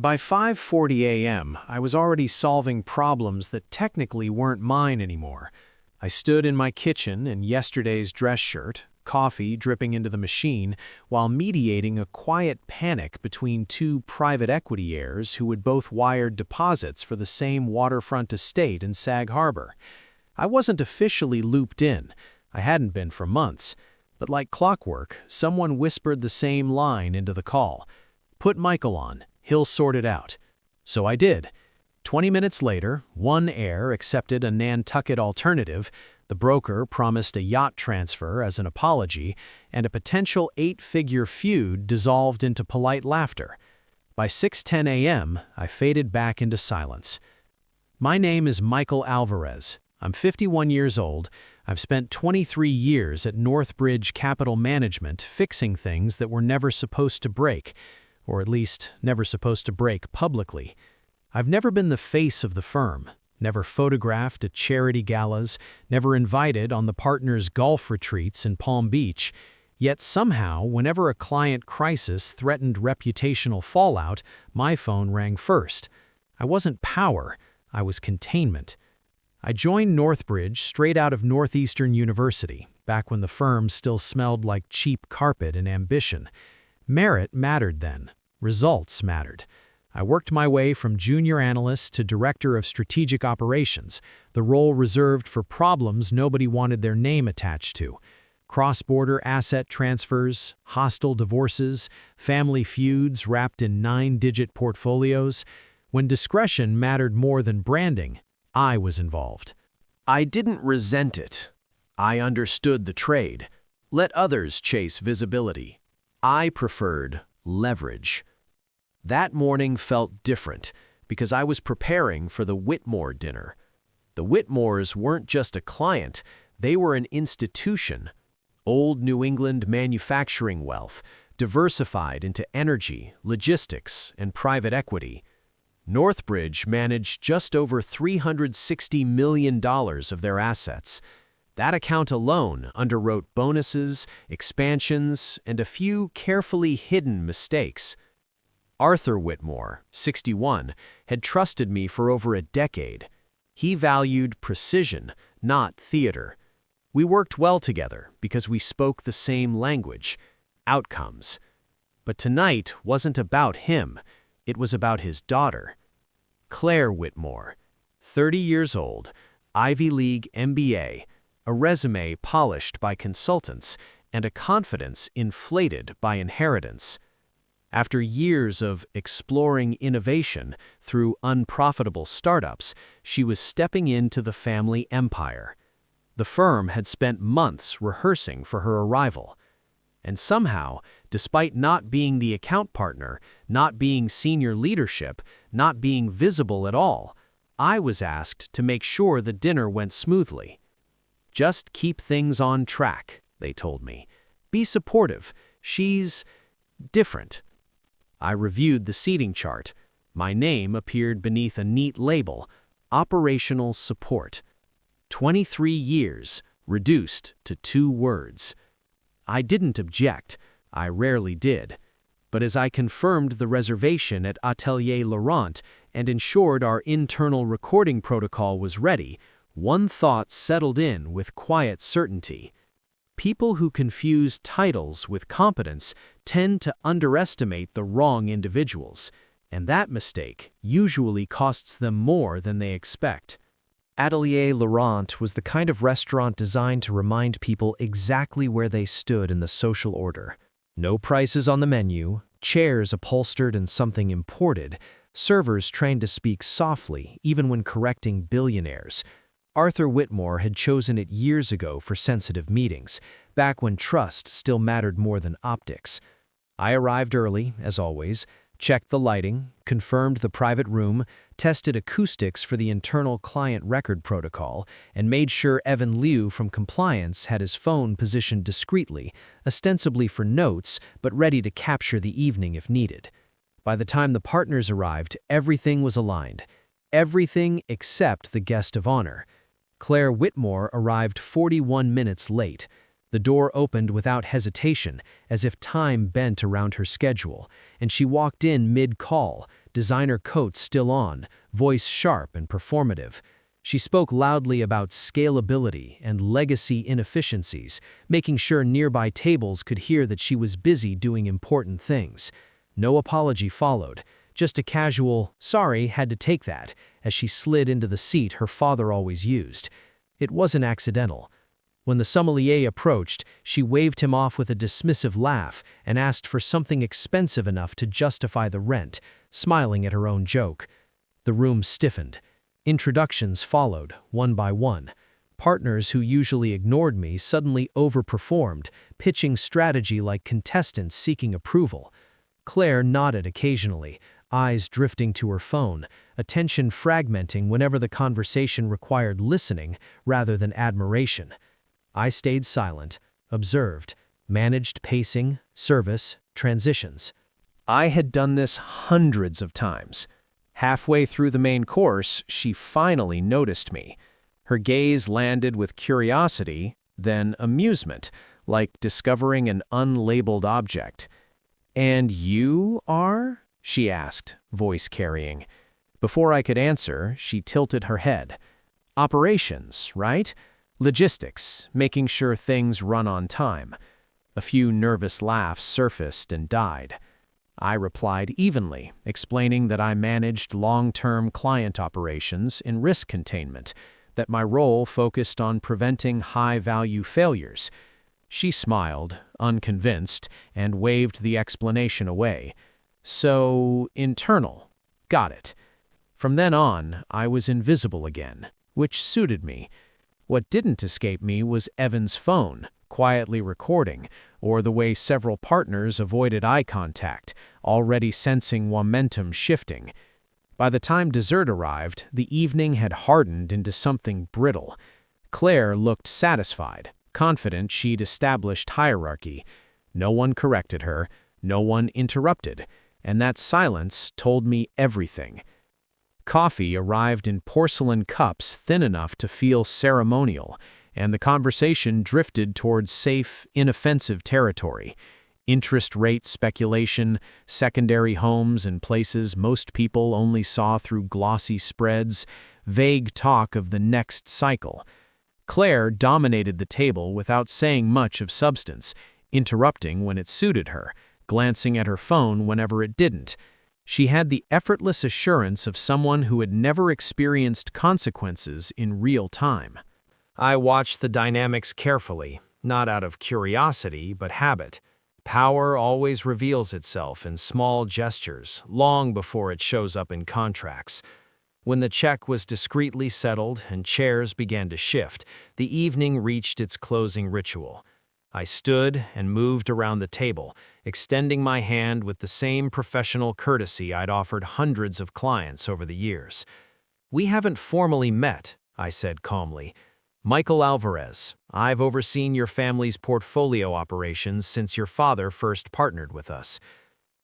By 5:40 a.m., I was already solving problems that technically weren't mine anymore. I stood in my kitchen in yesterday's dress shirt, coffee dripping into the machine, while mediating a quiet panic between two private equity heirs who had both wired deposits for the same waterfront estate in Sag Harbor. I wasn't officially looped in. I hadn't been for months. But like clockwork, someone whispered the same line into the call. "Put Michael on. He'll sort it out." So I did. 20 minutes later, one heir accepted a Nantucket alternative, the broker promised a yacht transfer as an apology, and a potential 8-figure feud dissolved into polite laughter. By 6:10 a.m., I faded back into silence. My name is Michael Alvarez. I'm 51 years old. I've spent 23 years at Northbridge Capital Management fixing things that were never supposed to break, or at least never supposed to break publicly. I've never been the face of the firm, never photographed at charity galas, never invited on the partners' golf retreats in Palm Beach. Yet somehow, whenever a client crisis threatened reputational fallout, my phone rang first. I wasn't power, I was containment. I joined Northbridge straight out of Northeastern University, back when the firm still smelled like cheap carpet and ambition. Merit mattered then. Results mattered. I worked my way from junior analyst to director of strategic operations, the role reserved for problems nobody wanted their name attached to. Cross-border asset transfers, hostile divorces, family feuds wrapped in 9-digit portfolios. When discretion mattered more than branding, I was involved. I didn't resent it. I understood the trade. Let others chase visibility. I preferred leverage. That morning felt different because I was preparing for the Whitmore dinner. The Whitmores weren't just a client, they were an institution. Old New England manufacturing wealth, diversified into energy, logistics, and private equity. Northbridge managed just over $360 million of their assets. That account alone underwrote bonuses, expansions, and a few carefully hidden mistakes. Arthur Whitmore, 61, had trusted me for over a decade. He valued precision, not theater. We worked well together because we spoke the same language, outcomes. But tonight wasn't about him, it was about his daughter. Claire Whitmore, 30 years old, Ivy League MBA, a resume polished by consultants, and a confidence inflated by inheritance. After years of exploring innovation through unprofitable startups, she was stepping into the family empire. The firm had spent months rehearsing for her arrival. And somehow, despite not being the account partner, not being senior leadership, not being visible at all, I was asked to make sure the dinner went smoothly. "Just keep things on track," they told me. "Be supportive. She's different." I reviewed the seating chart. My name appeared beneath a neat label, Operational Support. 23 years, reduced to 2 words. I didn't object, I rarely did, but as I confirmed the reservation at Atelier Laurent and ensured our internal recording protocol was ready, one thought settled in with quiet certainty. People who confuse titles with competence tend to underestimate the wrong individuals, and that mistake usually costs them more than they expect. Atelier Laurent was the kind of restaurant designed to remind people exactly where they stood in the social order. No prices on the menu, chairs upholstered in something imported, servers trained to speak softly even when correcting billionaires. Arthur Whitmore had chosen it years ago for sensitive meetings, back when trust still mattered more than optics. I arrived early, as always, checked the lighting, confirmed the private room, tested acoustics for the internal client record protocol, and made sure Evan Liu from compliance had his phone positioned discreetly, ostensibly for notes, but ready to capture the evening if needed. By the time the partners arrived, everything was aligned. Everything except the guest of honor. Claire Whitmore arrived 41 minutes late. The door opened without hesitation, as if time bent around her schedule, and she walked in mid-call, designer coat still on, voice sharp and performative. She spoke loudly about scalability and legacy inefficiencies, making sure nearby tables could hear that she was busy doing important things. No apology followed, just a casual, "Sorry, had to take that," as she slid into the seat her father always used. It wasn't accidental. When the sommelier approached, she waved him off with a dismissive laugh and asked for something expensive enough to justify the rent, smiling at her own joke. The room stiffened. Introductions followed, one by one. Partners who usually ignored me suddenly overperformed, pitching strategy like contestants seeking approval. Claire nodded occasionally, eyes drifting to her phone, attention fragmenting whenever the conversation required listening rather than admiration. I stayed silent, observed, managed pacing, service, transitions. I had done this hundreds of times. Halfway through the main course, she finally noticed me. Her gaze landed with curiosity, then amusement, like discovering an unlabeled object. "And you are?" she asked, voice carrying. Before I could answer, she tilted her head. "Operations, right? Logistics, making sure things run on time." A few nervous laughs surfaced and died. I replied evenly, explaining that I managed long-term client operations in risk containment, that my role focused on preventing high-value failures. She smiled, unconvinced, and waved the explanation away. "So, internal. Got it." From then on, I was invisible again, which suited me. What didn't escape me was Evan's phone, quietly recording, or the way several partners avoided eye contact, already sensing momentum shifting. By the time dessert arrived, the evening had hardened into something brittle. Claire looked satisfied, confident she'd established hierarchy. No one corrected her, no one interrupted, and that silence told me everything. Coffee arrived in porcelain cups thin enough to feel ceremonial, and the conversation drifted towards safe, inoffensive territory. Interest rate speculation, secondary homes in places most people only saw through glossy spreads, vague talk of the next cycle. Claire dominated the table without saying much of substance, interrupting when it suited her, glancing at her phone whenever it didn't. She had the effortless assurance of someone who had never experienced consequences in real time. I watched the dynamics carefully, not out of curiosity but habit. Power always reveals itself in small gestures, long before it shows up in contracts. When the check was discreetly settled and chairs began to shift, the evening reached its closing ritual. I stood and moved around the table, extending my hand with the same professional courtesy I'd offered hundreds of clients over the years. "We haven't formally met," I said calmly. "Michael Alvarez, I've overseen your family's portfolio operations since your father first partnered with us."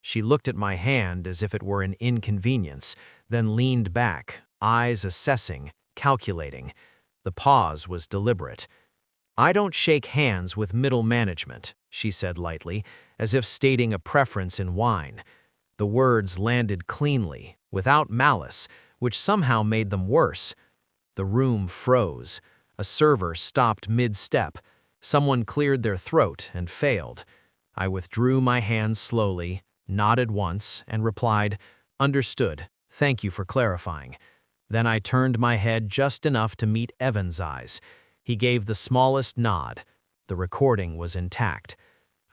She looked at my hand as if it were an inconvenience, then leaned back, eyes assessing, calculating. The pause was deliberate. "I don't shake hands with middle management," she said lightly, as if stating a preference in wine. The words landed cleanly, without malice, which somehow made them worse. The room froze. A server stopped mid-step. Someone cleared their throat and failed. I withdrew my hands slowly, nodded once, and replied, "Understood. Thank you for clarifying." Then I turned my head just enough to meet Evan's eyes. He gave the smallest nod. The recording was intact.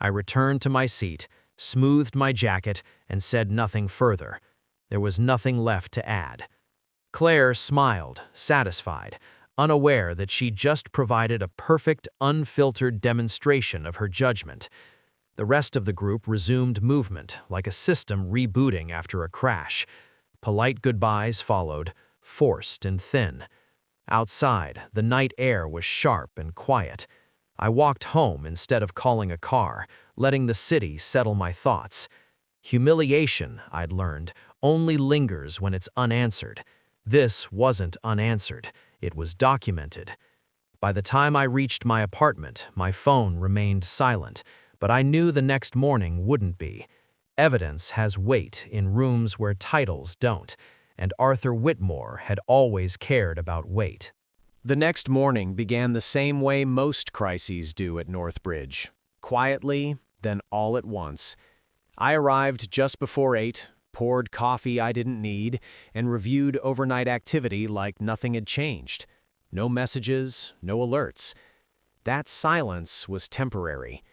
I returned to my seat, smoothed my jacket, and said nothing further. There was nothing left to add. Claire smiled, satisfied, unaware that she just provided a perfect, unfiltered demonstration of her judgment. The rest of the group resumed movement, like a system rebooting after a crash. Polite goodbyes followed, forced and thin. Outside, the night air was sharp and quiet. I walked home instead of calling a car, letting the city settle my thoughts. Humiliation, I'd learned, only lingers when it's unanswered. This wasn't unanswered. It was documented. By the time I reached my apartment, my phone remained silent, but I knew the next morning wouldn't be. Evidence has weight in rooms where titles don't, and Arthur Whitmore had always cared about weight. The next morning began the same way most crises do at Northbridge. Quietly, then all at once. I arrived just before 8, poured coffee I didn't need, and reviewed overnight activity like nothing had changed. No messages, no alerts. That silence was temporary.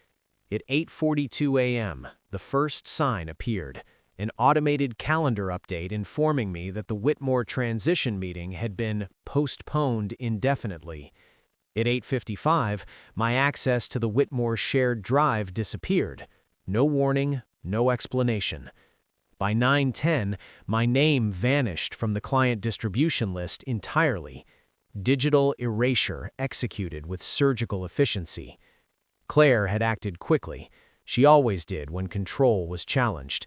At 8:42 a.m., the first sign appeared, an automated calendar update informing me that the Whitmore transition meeting had been postponed indefinitely. At 8:55, my access to the Whitmore shared drive disappeared. No warning, no explanation. By 9:10, my name vanished from the client distribution list entirely. Digital erasure executed with surgical efficiency. Claire had acted quickly. She always did when control was challenged.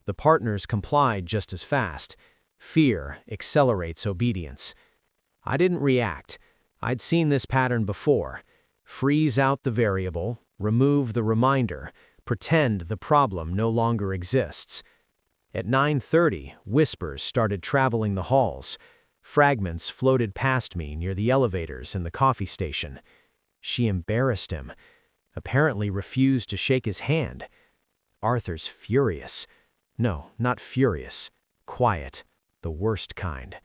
The partners complied just as fast. Fear accelerates obedience. I didn't react. I'd seen this pattern before. Freeze out the variable, remove the reminder, pretend the problem no longer exists. At 9:30, whispers started traveling the halls. Fragments floated past me near the elevators in the coffee station. She embarrassed him. Apparently refused to shake his hand. Arthur's furious. No, not furious. Quiet. The worst kind.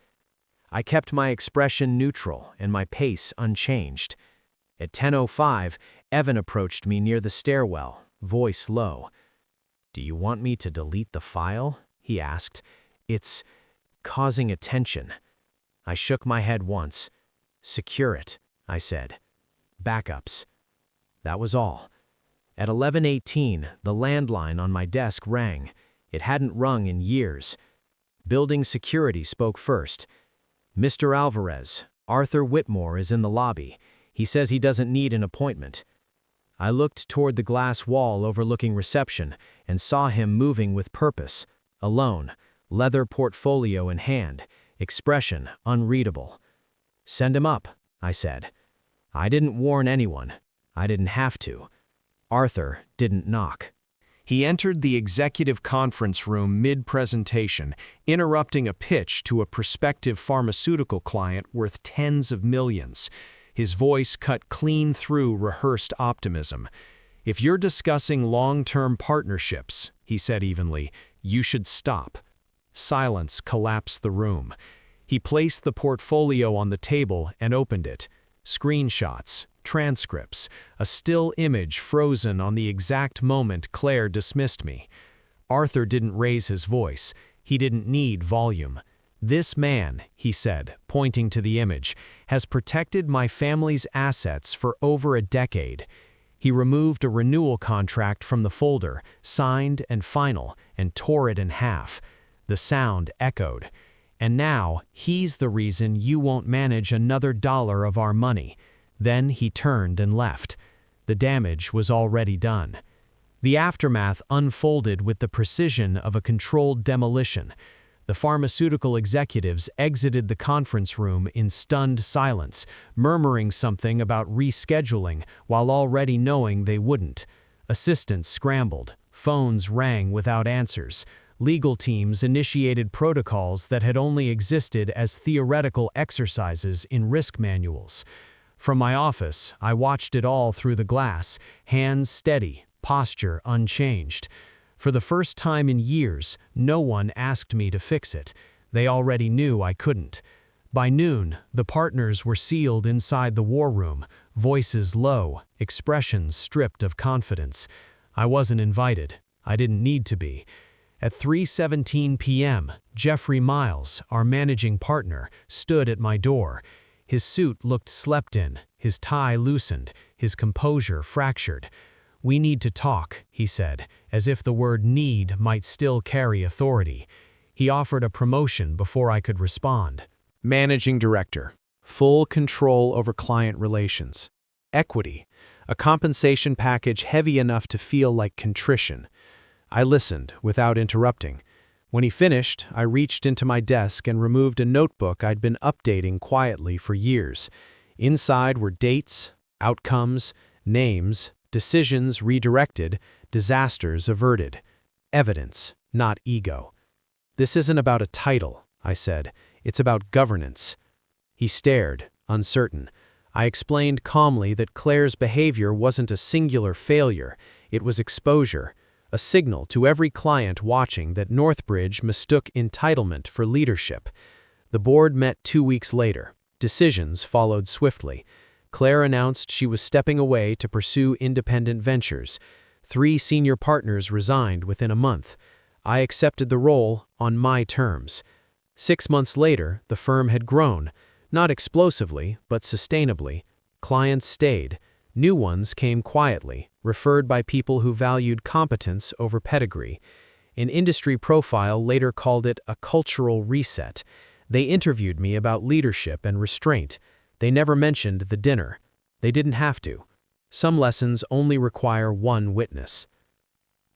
I kept my expression neutral and my pace unchanged. At 10:05, Evan approached me near the stairwell, voice low. "Do you want me to delete the file?" he asked. "It's causing attention." I shook my head once. "Secure it," I said. "Backups." That was all. At 11:18, the landline on my desk rang. It hadn't rung in years. Building security spoke first. "Mr. Alvarez, Arthur Whitmore is in the lobby. He says he doesn't need an appointment." I looked toward the glass wall overlooking reception and saw him moving with purpose, alone, leather portfolio in hand, expression unreadable. "Send him up," I said. I didn't warn anyone. I didn't have to. Arthur didn't knock. He entered the executive conference room mid-presentation, interrupting a pitch to a prospective pharmaceutical client worth tens of millions. His voice cut clean through rehearsed optimism. "If you're discussing long-term partnerships," he said evenly, "you should stop." Silence collapsed the room. He placed the portfolio on the table and opened it. Screenshots, transcripts, a still image frozen on the exact moment Claire dismissed me. Arthur didn't raise his voice. He didn't need volume. "This man," he said, pointing to the image, "has protected my family's assets for over a decade." He removed a renewal contract from the folder, signed and final, and tore it in half. The sound echoed. "And now, he's the reason you won't manage another dollar of our money." Then he turned and left. The damage was already done. The aftermath unfolded with the precision of a controlled demolition. The pharmaceutical executives exited the conference room in stunned silence, murmuring something about rescheduling while already knowing they wouldn't. Assistants scrambled. Phones rang without answers. Legal teams initiated protocols that had only existed as theoretical exercises in risk manuals. From my office, I watched it all through the glass, hands steady, posture unchanged. For the first time in years, no one asked me to fix it. They already knew I couldn't. By noon, the partners were sealed inside the war room, voices low, expressions stripped of confidence. I wasn't invited. I didn't need to be. At 3:17 p.m., Jeffrey Miles, our managing partner, stood at my door. His suit looked slept in, his tie loosened, his composure fractured. "We need to talk," he said, as if the word need might still carry authority. He offered a promotion before I could respond. Managing Director, full control over client relations. Equity, a compensation package heavy enough to feel like contrition. I listened without interrupting. When he finished, I reached into my desk and removed a notebook I'd been updating quietly for years. Inside were dates, outcomes, names, decisions redirected, disasters averted. Evidence, not ego. This isn't about a title, I said. It's about governance. He stared, uncertain. I explained calmly that Claire's behavior wasn't a singular failure. It was exposure, a signal to every client watching that Northbridge mistook entitlement for leadership. The board met 2 weeks later. Decisions followed swiftly. Claire announced she was stepping away to pursue independent ventures. 3 senior partners resigned within a month. I accepted the role on my terms. 6 months later, the firm had grown, not explosively, but sustainably. Clients stayed. New ones came quietly, referred by people who valued competence over pedigree. An industry profile later called it a cultural reset. They interviewed me about leadership and restraint. They never mentioned the dinner. They didn't have to. Some lessons only require one witness.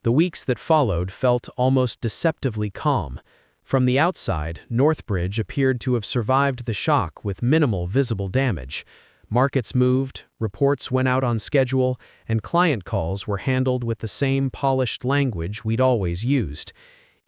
The weeks that followed felt almost deceptively calm. From the outside, Northbridge appeared to have survived the shock with minimal visible damage. Markets moved, reports went out on schedule, and client calls were handled with the same polished language we'd always used.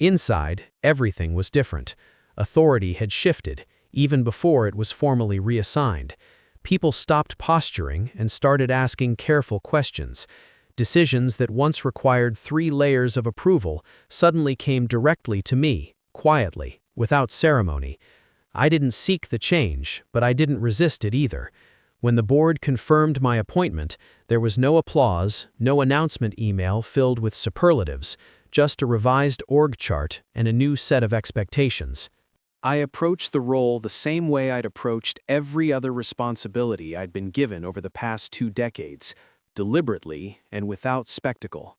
Inside, everything was different. Authority had shifted, even before it was formally reassigned. People stopped posturing and started asking careful questions. Decisions that once required 3 layers of approval suddenly came directly to me, quietly, without ceremony. I didn't seek the change, but I didn't resist it either. When the board confirmed my appointment, there was no applause, no announcement email filled with superlatives, just a revised org chart and a new set of expectations. I approached the role the same way I'd approached every other responsibility I'd been given over the past 2 decades, deliberately and without spectacle.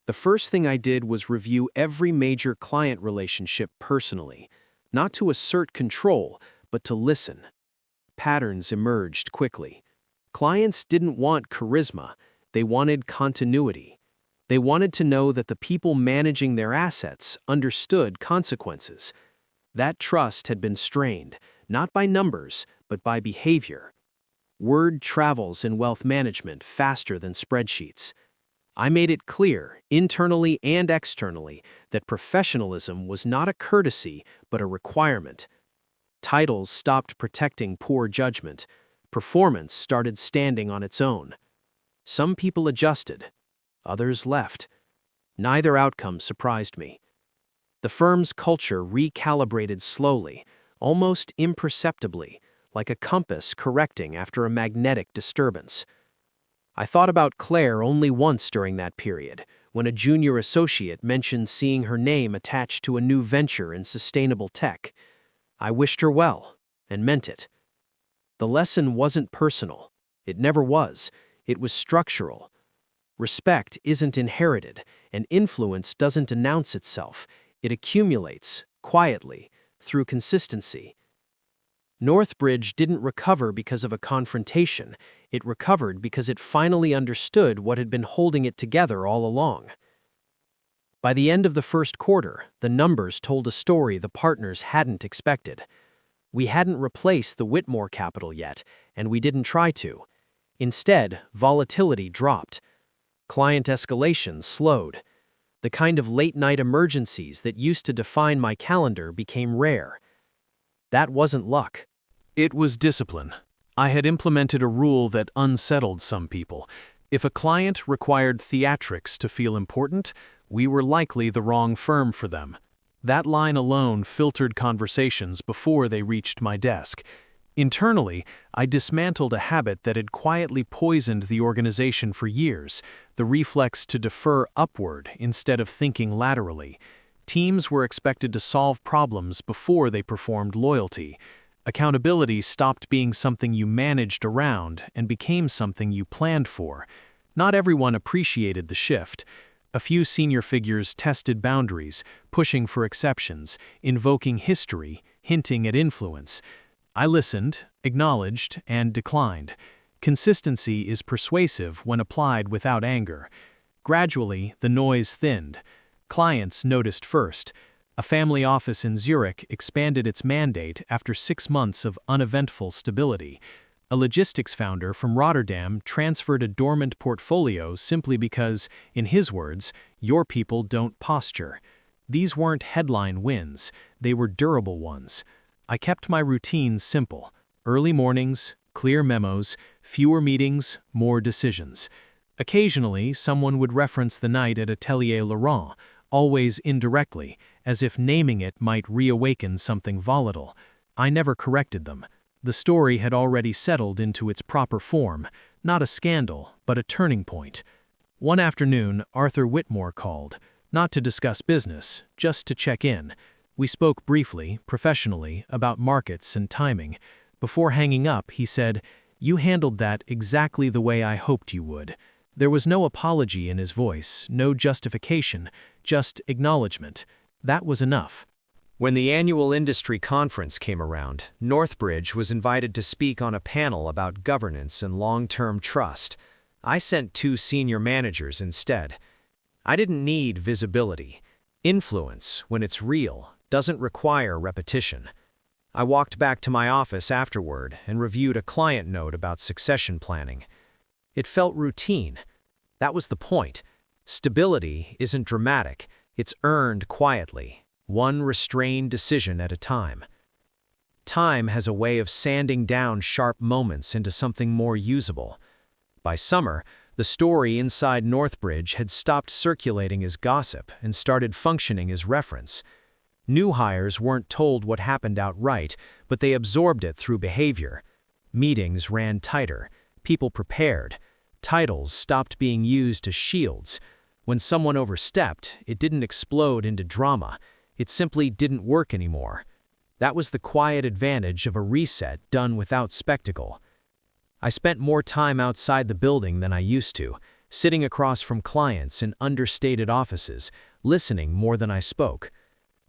The first thing I did was review every major client relationship personally, not to assert control, but to listen. Patterns emerged quickly. Clients didn't want charisma, they wanted continuity. They wanted to know that the people managing their assets understood consequences. That trust had been strained, not by numbers, but by behavior. Word travels in wealth management faster than spreadsheets. I made it clear, internally and externally, that professionalism was not a courtesy, but a requirement. Titles stopped protecting poor judgment. Performance started standing on its own. Some people adjusted. Others left. Neither outcome surprised me. The firm's culture recalibrated slowly, almost imperceptibly, like a compass correcting after a magnetic disturbance. I thought about Claire only once during that period, when a junior associate mentioned seeing her name attached to a new venture in sustainable tech. I wished her well, and meant it. The lesson wasn't personal. It never was. It was structural. Respect isn't inherited, and influence doesn't announce itself. It accumulates, quietly, through consistency. Northbridge didn't recover because of a confrontation. It recovered because it finally understood what had been holding it together all along. By the end of the first quarter, the numbers told a story the partners hadn't expected. We hadn't replaced the Whitmore capital yet, and we didn't try to. Instead, volatility dropped. Client escalation slowed. The kind of late-night emergencies that used to define my calendar became rare. That wasn't luck. It was discipline. I had implemented a rule that unsettled some people. If a client required theatrics to feel important, we were likely the wrong firm for them. That line alone filtered conversations before they reached my desk. Internally, I dismantled a habit that had quietly poisoned the organization for years, the reflex to defer upward instead of thinking laterally. Teams were expected to solve problems before they performed loyalty. Accountability stopped being something you managed around and became something you planned for. Not everyone appreciated the shift. A few senior figures tested boundaries, pushing for exceptions, invoking history, hinting at influence. I listened, acknowledged, and declined. Consistency is persuasive when applied without anger. Gradually, the noise thinned. Clients noticed first. A family office in Zurich expanded its mandate after 6 months of uneventful stability. A logistics founder from Rotterdam transferred a dormant portfolio simply because, in his words, your people don't posture. These weren't headline wins, they were durable ones. I kept my routines simple. Early mornings, clear memos, fewer meetings, more decisions. Occasionally, someone would reference the night at Atelier Laurent, always indirectly, as if naming it might reawaken something volatile. I never corrected them. The story had already settled into its proper form, not a scandal, but a turning point. One afternoon, Arthur Whitmore called, not to discuss business, just to check in. We spoke briefly, professionally, about markets and timing. Before hanging up, he said, "You handled that exactly the way I hoped you would." There was no apology in his voice, no justification, just acknowledgement. That was enough. When the annual industry conference came around, Northbridge was invited to speak on a panel about governance and long-term trust. I sent 2 senior managers instead. I didn't need visibility. Influence, when it's real, doesn't require repetition. I walked back to my office afterward and reviewed a client note about succession planning. It felt routine. That was the point. Stability isn't dramatic, it's earned quietly. One restrained decision at a time. Time has a way of sanding down sharp moments into something more usable. By summer, the story inside Northbridge had stopped circulating as gossip and started functioning as reference. New hires weren't told what happened outright, but they absorbed it through behavior. Meetings ran tighter, people prepared. Titles stopped being used as shields. When someone overstepped, it didn't explode into drama. It simply didn't work anymore. That was the quiet advantage of a reset done without spectacle. I spent more time outside the building than I used to, sitting across from clients in understated offices, listening more than I spoke.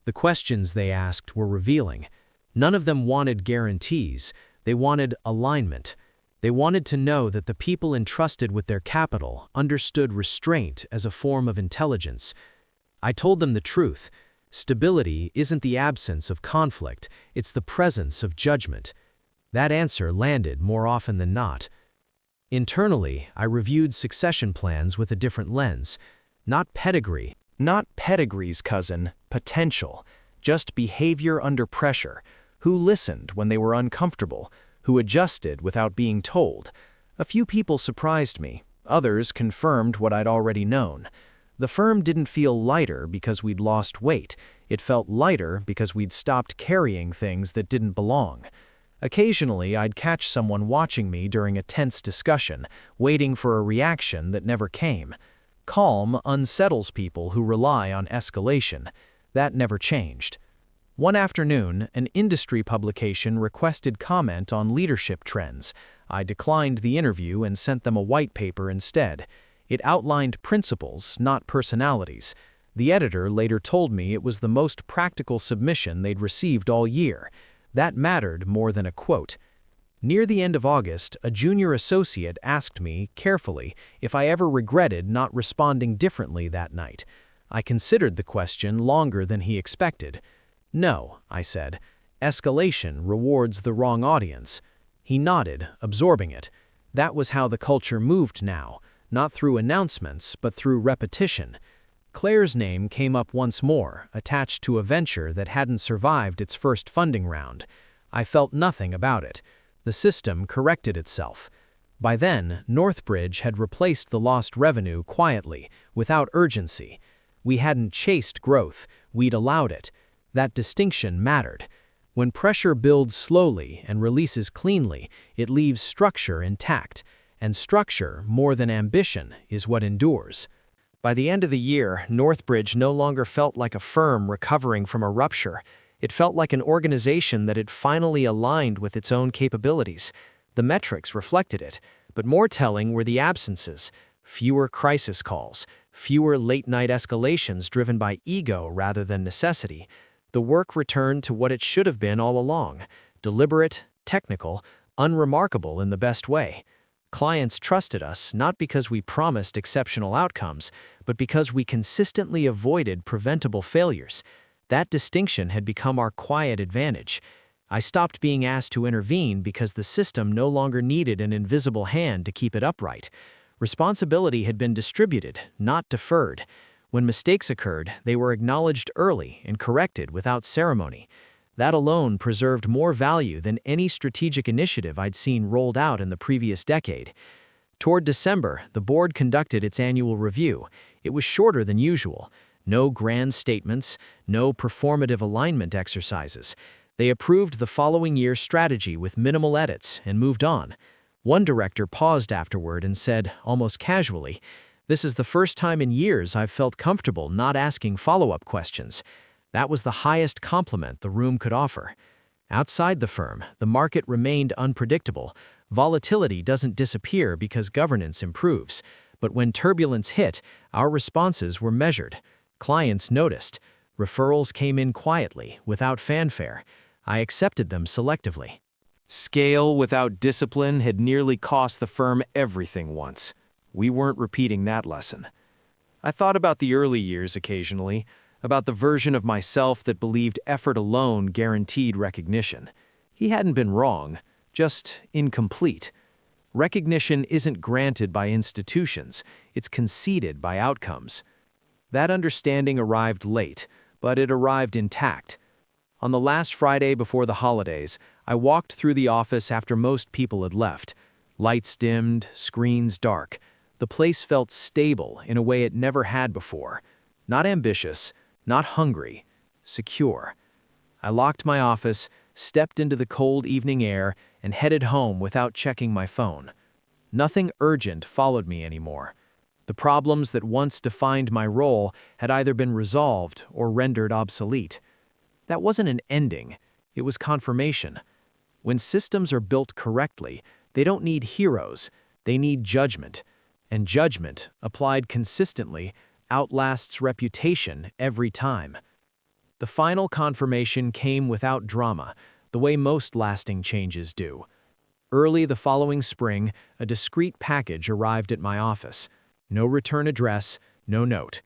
The questions they asked were revealing. None of them wanted guarantees. They wanted alignment. They wanted to know that the people entrusted with their capital understood restraint as a form of intelligence. I told them the truth. Stability isn't the absence of conflict, it's the presence of judgment. That answer landed more often than not. Internally, I reviewed succession plans with a different lens. Not pedigree. Not pedigree's cousin, potential. Just behavior under pressure. Who listened when they were uncomfortable. Who adjusted without being told. A few people surprised me. Others confirmed what I'd already known. The firm didn't feel lighter because we'd lost weight. It felt lighter because we'd stopped carrying things that didn't belong. Occasionally, I'd catch someone watching me during a tense discussion, waiting for a reaction that never came. Calm unsettles people who rely on escalation. That never changed. One afternoon, an industry publication requested comment on leadership trends. I declined the interview and sent them a white paper instead. It outlined principles, not personalities. The editor later told me it was the most practical submission they'd received all year. That mattered more than a quote. Near the end of August, a junior associate asked me, carefully, if I ever regretted not responding differently that night. I considered the question longer than he expected. No, I said. Escalation rewards the wrong audience. He nodded, absorbing it. That was how the culture moved now. Not through announcements, but through repetition. Claire's name came up once more, attached to a venture that hadn't survived its first funding round. I felt nothing about it. The system corrected itself. By then, Northbridge had replaced the lost revenue quietly, without urgency. We hadn't chased growth, we'd allowed it. That distinction mattered. When pressure builds slowly and releases cleanly, it leaves structure intact. And structure, more than ambition, is what endures. By the end of the year, Northbridge no longer felt like a firm recovering from a rupture. It felt like an organization that had finally aligned with its own capabilities. The metrics reflected it, but more telling were the absences. Fewer crisis calls, fewer late-night escalations driven by ego rather than necessity. The work returned to what it should have been all along: deliberate, technical, unremarkable in the best way. Clients trusted us not because we promised exceptional outcomes, but because we consistently avoided preventable failures. That distinction had become our quiet advantage. I stopped being asked to intervene because the system no longer needed an invisible hand to keep it upright. Responsibility had been distributed, not deferred. When mistakes occurred, they were acknowledged early and corrected without ceremony. That alone preserved more value than any strategic initiative I'd seen rolled out in the previous decade. Toward December, the board conducted its annual review. It was shorter than usual. No grand statements, no performative alignment exercises. They approved the following year's strategy with minimal edits and moved on. One director paused afterward and said, almost casually, "This is the first time in years I've felt comfortable not asking follow-up questions." That was the highest compliment the room could offer. Outside the firm, the market remained unpredictable. Volatility doesn't disappear because governance improves. But when turbulence hit, our responses were measured. Clients noticed. Referrals came in quietly, without fanfare. I accepted them selectively. Scale without discipline had nearly cost the firm everything once. We weren't repeating that lesson. I thought about the early years occasionally, about the version of myself that believed effort alone guaranteed recognition. He hadn't been wrong, just incomplete. Recognition isn't granted by institutions, it's conceded by outcomes. That understanding arrived late, but it arrived intact. On the last Friday before the holidays, I walked through the office after most people had left. Lights dimmed, screens dark. The place felt stable in a way it never had before. Not ambitious, not hungry, secure. I locked my office, stepped into the cold evening air, and headed home without checking my phone. Nothing urgent followed me anymore. The problems that once defined my role had either been resolved or rendered obsolete. That wasn't an ending, it was confirmation. When systems are built correctly, they don't need heroes, they need judgment. And judgment, applied consistently, outlasts reputation every time. The final confirmation came without drama, the way most lasting changes do. Early the following spring, a discreet package arrived at my office. No return address, no note.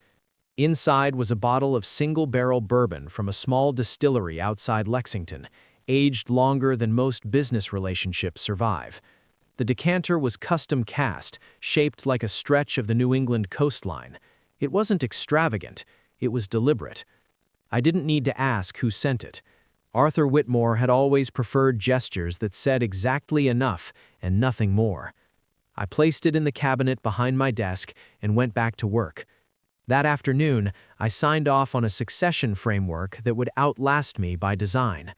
Inside was a bottle of single-barrel bourbon from a small distillery outside Lexington, aged longer than most business relationships survive. The decanter was custom cast, shaped like a stretch of the New England coastline. It wasn't extravagant, it was deliberate. I didn't need to ask who sent it. Arthur Whitmore had always preferred gestures that said exactly enough and nothing more. I placed it in the cabinet behind my desk and went back to work. That afternoon, I signed off on a succession framework that would outlast me by design.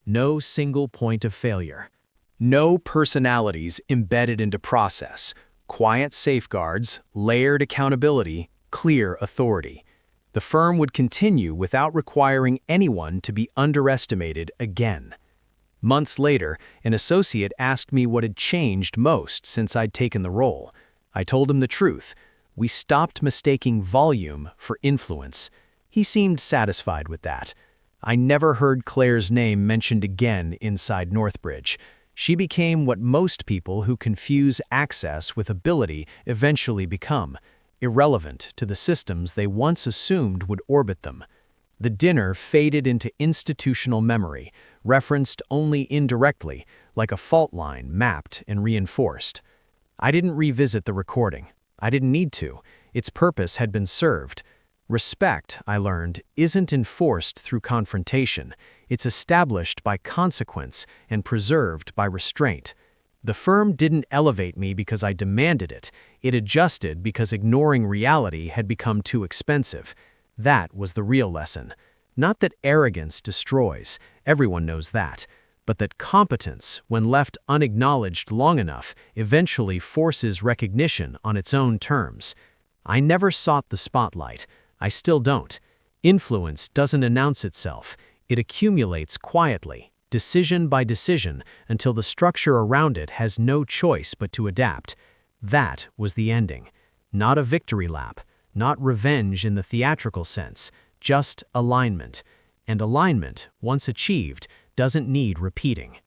No single point of failure. No personalities embedded into process. Quiet safeguards, layered accountability, clear authority. The firm would continue without requiring anyone to be underestimated again. Months later, an associate asked me what had changed most since I'd taken the role. I told him the truth. We stopped mistaking volume for influence. He seemed satisfied with that. I never heard Claire's name mentioned again inside Northbridge. She became what most people who confuse access with ability eventually become, irrelevant to the systems they once assumed would orbit them. The dinner faded into institutional memory, referenced only indirectly, like a fault line mapped and reinforced. I didn't revisit the recording. I didn't need to. Its purpose had been served. Respect, I learned, isn't enforced through confrontation. It's established by consequence and preserved by restraint. The firm didn't elevate me because I demanded it. It adjusted because ignoring reality had become too expensive. That was the real lesson. Not that arrogance destroys, everyone knows that, but that competence, when left unacknowledged long enough, eventually forces recognition on its own terms. I never sought the spotlight. I still don't. Influence doesn't announce itself. It accumulates quietly, decision by decision, until the structure around it has no choice but to adapt. That was the ending. Not a victory lap, not revenge in the theatrical sense, just alignment. And alignment, once achieved, doesn't need repeating.